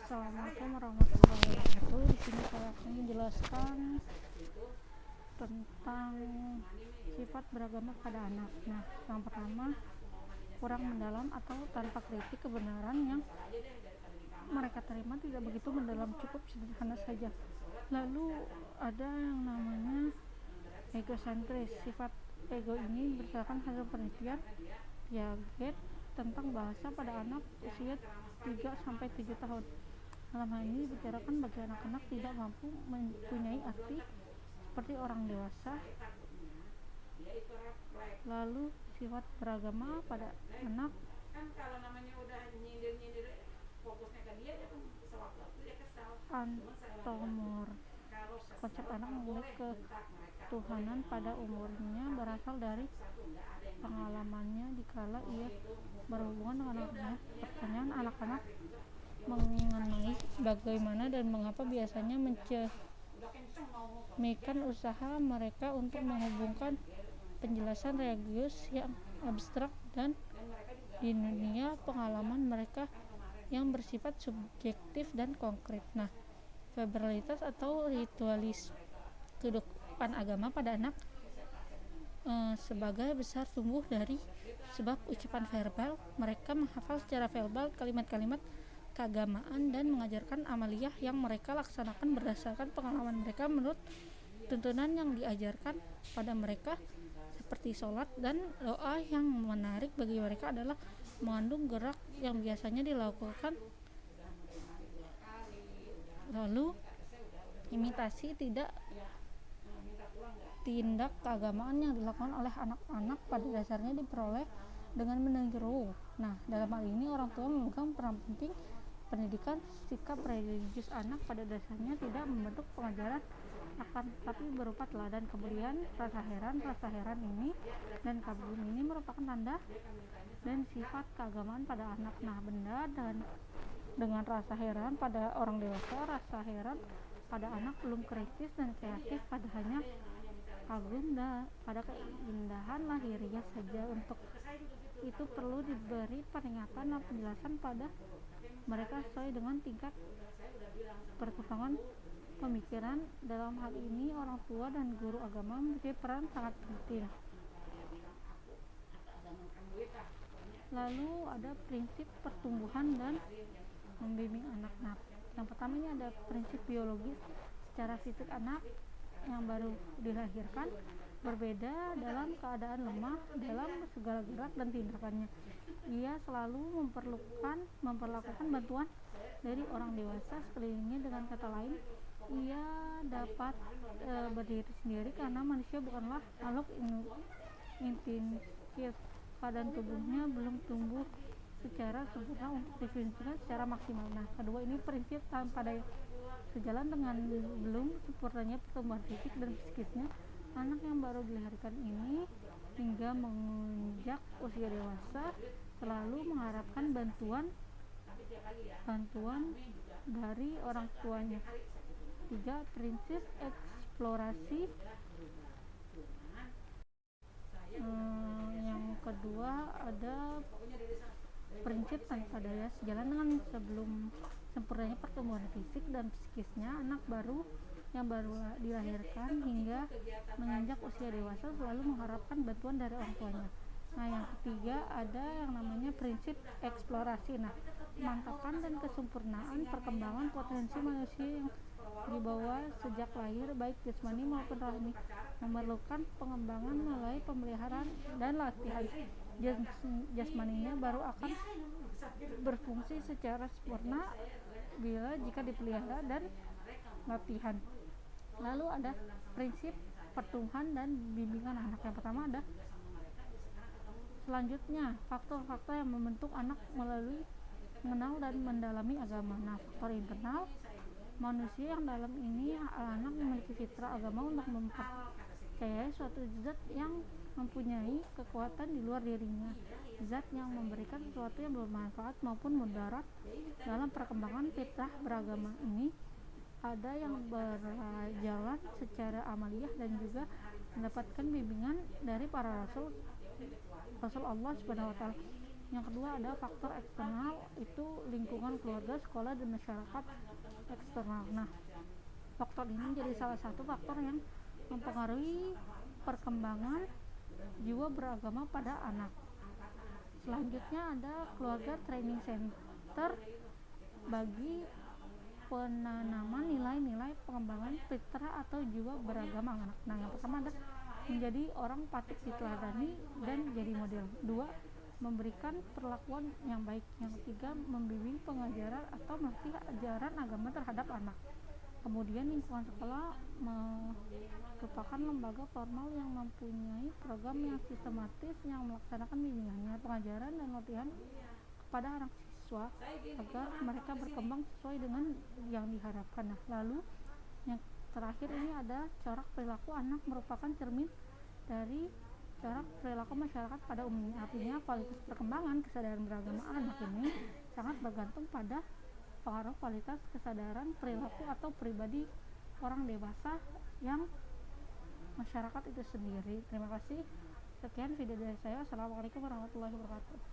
Assalamualaikum warahmatullahi wabarakatuh. Di sini saya akan menjelaskan tentang sifat beragama pada anak. Nah, yang pertama, kurang mendalam atau tanpa kritik kebenaran yang mereka terima tidak begitu mendalam, cukup sederhana saja. Lalu ada yang namanya egosentris. Sifat ego ini berdasarkan hasil penelitian Piaget tentang bahasa pada anak usia 3-7 tahun. Dalam hal ini dibicarakan bagi anak-anak tidak mampu mempunyai arti seperti orang dewasa. Lalu sifat beragama pada anak antomor. Konsep anak mengenai ketuhanan pada umurnya berasal dari pengalamannya dikala ia berhubungan dengan anaknya. Pertanyaan anak-anak mengenai bagaimana dan mengapa biasanya mencemikan usaha mereka untuk menghubungkan penjelasan religius yang abstrak dan di dunia pengalaman mereka yang bersifat subjektif dan konkret. Nah, verbalitas atau ritualis kehidupan agama pada anak sebagai besar tumbuh dari sebab ucapan verbal. Mereka menghafal secara verbal kalimat-kalimat keagamaan dan mengajarkan amaliyah yang mereka laksanakan berdasarkan pengalaman mereka menurut tuntunan yang diajarkan pada mereka, seperti sholat dan doa. Yang menarik bagi mereka adalah mengandung gerak yang biasanya dilakukan. Lalu imitasi tindak keagamaan yang dilakukan oleh anak-anak pada dasarnya diperoleh dengan meniru. Nah, dalam hal ini orang tua memegang peran penting. Pendidikan sikap religius anak pada dasarnya tidak membentuk pengajaran akan tetapi berupa teladan. Kemudian rasa heran ini dan kagum ini merupakan tanda dan sifat keagamaan pada anak. Nah, benda dengan rasa heran pada orang dewasa, rasa heran pada anak belum kritis dan kreatif, pada hanya kagum pada keindahan lahiriah saja. Untuk itu perlu diberi peringatan dan penjelasan pada mereka sesuai dengan tingkat perkembangan pemikiran. Dalam hal ini orang tua dan guru agama memiliki peran sangat penting. Lalu ada prinsip pertumbuhan dan membimbing anak. Nah, yang pertama ini ada prinsip biologis. Secara fisik anak yang baru dilahirkan berbeda dalam keadaan lemah dalam segala gerak dan tindakannya. Ia selalu memperlakukan bantuan dari orang dewasa sekelilingnya. Dengan kata lain, ia dapat berdiri sendiri karena manusia bukanlah makhluk instintif. Keadaan tubuhnya belum tumbuh secara sempurna untuk difungsikan secara maksimal. Nah, kedua ini prinsip pada sejalan dengan belum sempurnanya pertumbuhan fisik dan psikisnya. Anak yang baru dilahirkan ini hingga menginjak usia dewasa selalu mengharapkan bantuan dari orang tuanya. 3. Prinsip eksplorasi. Yang kedua ada prinsip tanpa daya. Sejalan dengan sebelum sempurnanya pertumbuhan fisik dan psikisnya, anak yang baru dilahirkan hingga menginjak usia dewasa selalu mengharapkan bantuan dari orang tuanya. Nah, yang ketiga ada yang namanya prinsip eksplorasi. Nah, pemantapan dan kesempurnaan perkembangan potensi manusia yang dibawa sejak lahir, baik jasmani maupun rohani, memerlukan pengembangan melalui pemeliharaan dan latihan. Jasmaninya baru akan berfungsi secara sempurna jika dipelihara dan latihan. Lalu ada prinsip pertumbuhan dan bimbingan anak. Yang pertama ada selanjutnya faktor-faktor yang membentuk anak melalui mengenal dan mendalami agama. Nah, faktor internal manusia yang dalam ini anak memiliki fitrah agama untuk mempercayai suatu zat yang mempunyai kekuatan di luar dirinya, zat yang memberikan sesuatu yang bermanfaat maupun mudarat. Dalam perkembangan fitrah beragama ini ada yang berjalan secara amaliyah dan juga mendapatkan bimbingan dari para rasul Allah Subhanahu wa taala. Yang kedua ada faktor eksternal, itu lingkungan keluarga, sekolah, dan masyarakat eksternal. Nah, faktor ini menjadi salah satu faktor yang mempengaruhi perkembangan jiwa beragama pada anak. Selanjutnya ada keluarga training center bagi penanaman nilai-nilai pengembangan fitrah atau jiwa beragama anak. Nah, yang pertama ada menjadi orang patut diteladani dan jadi model. Dua, memberikan perlakuan yang baik. Yang ketiga, membimbing pengajaran atau melatih ajaran agama terhadap anak. Kemudian lingkungan sekolah merupakan lembaga formal yang mempunyai program yang sistematis yang melaksanakan bimbingannya, pengajaran, dan latihan kepada anak siswa agar mereka berkembang sesuai dengan yang diharapkan. Nah, lalu yang terakhir ini ada corak perilaku anak, merupakan cermin dari corak perilaku masyarakat pada umumnya. Artinya kualitas perkembangan kesadaran beragama anak ini sangat bergantung pada pengaruh kualitas kesadaran perilaku atau pribadi orang dewasa yang masyarakat itu sendiri. Terima kasih. Sekian video dari saya. Assalamualaikum warahmatullahi wabarakatuh.